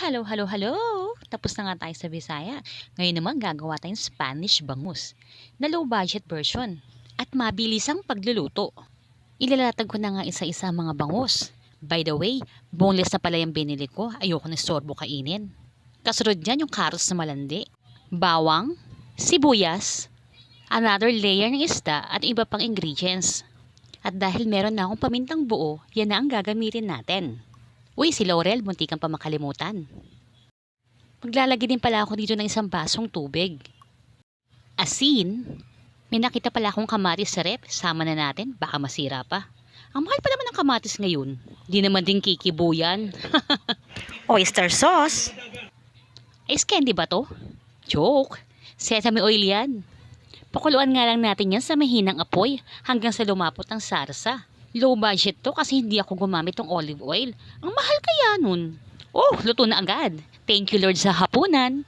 Hello, hello, hello! Tapos na nga tayo sa Bisaya. Ngayon naman gagawa tayong Spanish bangus na low budget version at mabilisang pagluluto. Ilalatag ko na nga isa-isa ang mga bangus. By the way, boneless na pala yung binili ko. Ayoko na sorbo kainin. Kasunod dyan yung carrots na malandi, bawang, sibuyas, another layer ng isda at iba pang ingredients. At dahil meron na akong pamintang buo, yan na ang gagamitin natin. Uy, si Laurel, munti kang pa makalimutan. Maglalagay din pala ako dito ng isang basong tubig. Asin. May nakita pala akong kamatis sa rep. Sama na natin, baka masira pa. Ang mahal pa naman ng kamatis ngayon. Di naman din kikibo yan. Oyster sauce. Ice candy ba to? Joke. Sesame oil yan. Pakuluan nga lang natin yan sa mahinang apoy hanggang sa lumapot ang sarsa. Low budget to kasi hindi ako gumamit ng olive oil. Ang mahal kaya nun. Oh, luto na agad. Thank you Lord sa hapunan.